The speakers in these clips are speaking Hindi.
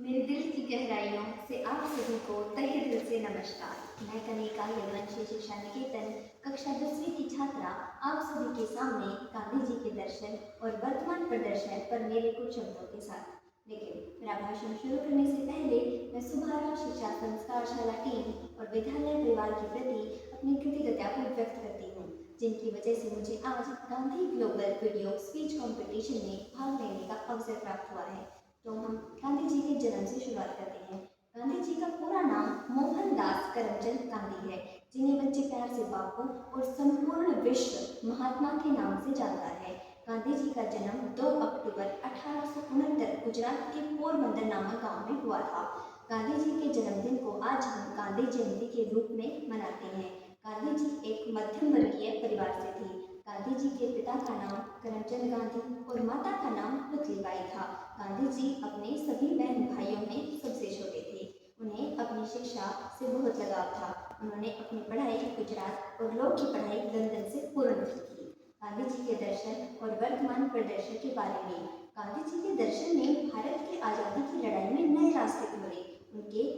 मेरे दिल की गहराइयों से आप सभी को तहे दिल से नमस्कार। मैं कनिका यदुवंशी शिक्षा निकेतन कक्षा 10वीं की छात्रा आप सभी के सामने गांधी जी के दर्शन और वर्तमान प्रदर्शन पर मेरे कुछ शब्दों के साथ। लेकिन मेरा भाषण शुरू करने से पहले मैं सुभारा शिक्षा संस्कारशाला टीम और विद्यालय परिवार के प्रति अपनी कृतज्ञता को व्यक्त करती हूँ, जिनकी वजह से मुझे आज Gandhi global video speech competition में भाग लेने का अवसर प्राप्त हुआ है। तो हम गांधी जी के जन्म से शुरुआत करते हैं। गांधी जी का पूरा नाम मोहनदास करमचंद गांधी है, जिन्हें बच्चे प्यार से बापू और संपूर्ण विश्व महात्मा के नाम से जानता है। गांधी जी का जन्म 2 अक्टूबर 1869 गुजरात के पोरबंदर नामक गांव में हुआ था। गांधी जी के जन्मदिन को आज हम गांधी जयंती के रूप में मनाते हैं। गांधी जी एक मध्यम वर्गीय परिवार से थे। गांधी जी के पिता का नाम करमचंद गांधी और माता का नाम पुतलीबाई था। गांधी जी अपने सभी बहन भाइयों में सबसे छोटे थे। उन्हें अपनी शिक्षा से बहुत लगाव था। उन्होंने अपनी पढ़ाई गुजरात और लॉ की पढ़ाई लंदन से पूर्ण की। गांधी जी के दर्शन और वर्तमान प्रदर्शन के बारे में। गांधी जी के दर्शन ने भारत की आज़ादी की लड़ाई में नए रास्ते खोले। उनके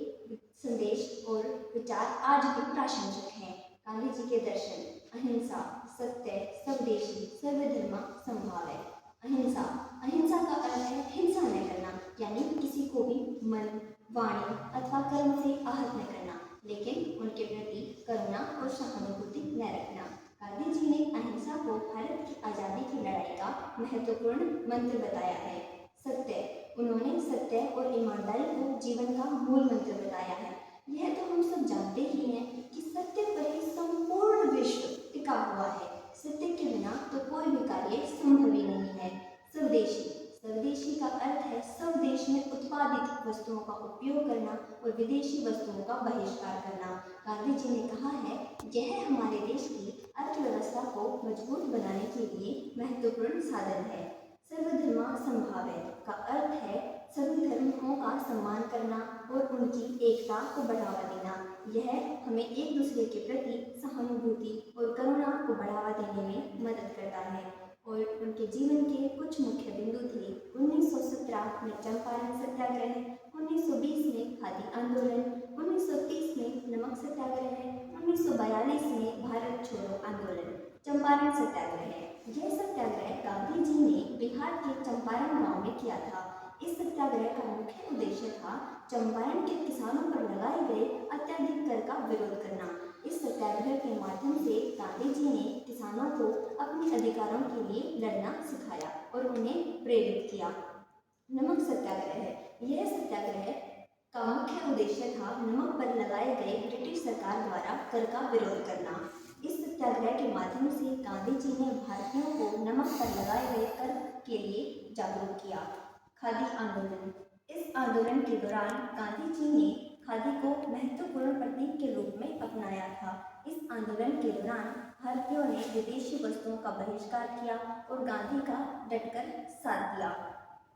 संदेश और विचार आज भी प्रासंगिक हैं। गांधी जी के दर्शन: अहिंसा, सत्य, स्वदेशी, सर्वधर्म समभाव है। अहिंसा अहिंसा का अर्थ है हिंसा न करना, यानी किसी को भी मन, वाणी अथवा कर्म से आहत न करना, लेकिन उनके प्रति करुणा और सहानुभूति न रखना। गांधी जी ने अहिंसा को भारत की आज़ादी की लड़ाई का महत्वपूर्ण मंत्र बताया है। सत्य उन्होंने सत्य और ईमानदारी को जीवन का मूल मंत्र बताया है। यह तो हम सब जानते ही हैं कि सत्य पर ही संपूर्ण विश्व टिका हुआ है। सत्य के बिना तो कोई भी कार्य संभव ही नहीं है। स्वदेशी स्वदेशी का अर्थ है स्वदेश में उत्पादित वस्तुओं का उपयोग करना और विदेशी वस्तुओं का बहिष्कार करना। गांधी जी ने कहा है, यह हमारे देश की अर्थव्यवस्था को मजबूत बनाने के लिए महत्वपूर्ण साधन है। सर्वधर्म समभाव का अर्थ है सभी धर्मों का सम्मान करना और उनकी एकता को बढ़ावा देना। यह हमें एक दूसरे के प्रति सहानुभूति और करुणा को बढ़ावा देने में मदद करता है। और उनके जीवन के कुछ मुख्य बिंदु थे: 1917 में चंपारण सत्याग्रह, 1920 में खादी आंदोलन, 1930 में नमक सत्याग्रह, 1942 में भारत छोड़ो आंदोलन। चंपारण सत्याग्रह: यह सत्याग्रह गांधी जी ने बिहार के चंपारण गांव में किया था। इस सत्याग्रह का मुख्य उद्देश्य था चंपारण के किसानों पर लगाए गए अत्यधिक कर का विरोध करना। इस सत्याग्रह के माध्यम से गांधी जी ने किसानों को अपने अधिकारों के लिए लड़ना सिखाया और उन्हें प्रेरित किया। नमक सत्याग्रह: यह सत्याग्रह का मुख्य उद्देश्य था नमक पर लगाए गए ब्रिटिश सरकार द्वारा कर का विरोध करना। इस सत्याग्रह के माध्यम से गांधी जी ने भारतीयों को नमक पर लगाए गए कर के लिए जागरूक किया। खादी आंदोलन: इस आंदोलन के दौरान गांधी जी ने खादी को महत्वपूर्ण प्रतीक के रूप में अपनाया था। इस आंदोलन के दौरान भारतीयों ने विदेशी वस्तुओं का बहिष्कार किया और गांधी का डटकर साथ दिया।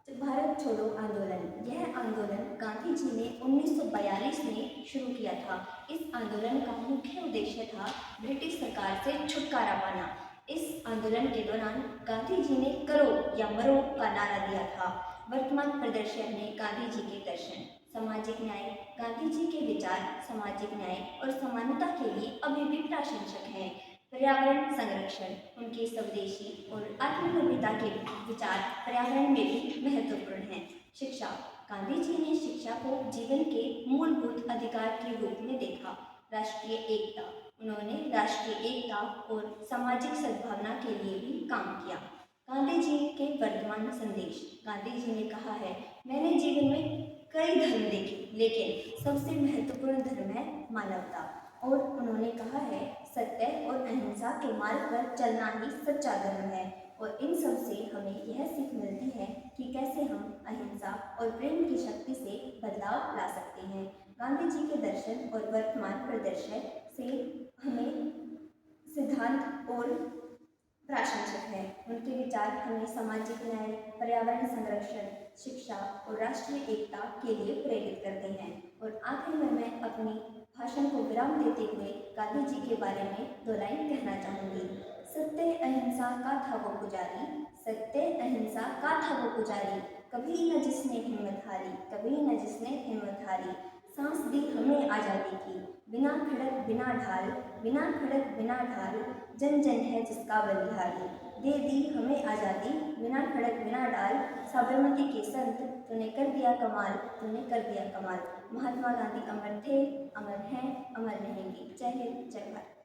भारत छोड़ो आंदोलन: यह आंदोलन गांधी जी ने 1942 में शुरू किया था। इस आंदोलन का मुख्य उद्देश्य था ब्रिटिश सरकार से छुटकारा पाना। इस आंदोलन के दौरान गांधी जी ने करो या मरो का नारा दिया था। वर्तमान प्रदर्शन में गांधी जी के दर्शन: सामाजिक न्याय: गांधी जी के विचार सामाजिक न्याय और समानता के लिए अभी भी प्रासंगिक हैं। पर्यावरण संरक्षण: उनके स्वदेशी और आत्मनिर्भरता के विचार पर्यावरण में भी महत्वपूर्ण हैं। शिक्षा: गांधी जी ने शिक्षा को जीवन के मूलभूत अधिकार के रूप में देखा। राष्ट्रीय एकता: उन्होंने राष्ट्रीय एकता और सामाजिक सद्भावना के लिए भी काम किया। गांधी जी के वर्तमान संदेश: गांधी जी ने कहा है, मैंने जीवन में कई धर्म देखे, लेकिन सबसे महत्वपूर्ण धर्म है मानवता। और उन्होंने कहा है, सत्य और अहिंसा के मार्ग पर चलना ही सच्चा धर्म है। और इन सब से हमें यह सीख मिलती है कि कैसे हम अहिंसा और प्रेम की शक्ति से बदलाव ला सकते हैं। गांधी जी के दर्शन और वर्तमान प्रदर्शन से हमें सिद्धांत और प्रासंगिक है। उनके विचार हमें सामाजिक न्याय, पर्यावरण संरक्षण, शिक्षा और राष्ट्रीय एकता के लिए प्रेरित करते हैं। और आखिर में मैं अपनी भाषण को विराम देते हुए गांधी जी के बारे में 2 लाइन कहना चाहूँगी। सत्य अहिंसा का था वो पुजारी, सत्य अहिंसा का था वो पुजारी, कभी न जिसने हिम्मत हारी, कभी न है जिसने हिम्मत हारी। सांस दी हमें आज़ादी की, बिना खड़क बिना ढाल, बिना खड़क बिना ढाल, जन जन है जिसका बलिहारी। दे दी हमें आज़ादी, बिना खड़क बिना डाल, साबरमती के संत तूने कर दिया कमाल, तूने कर दिया कमाल। महात्मा गांधी अमर थे, अमर हैं, अमर रहेंगे। जय हिंद, जय भारत।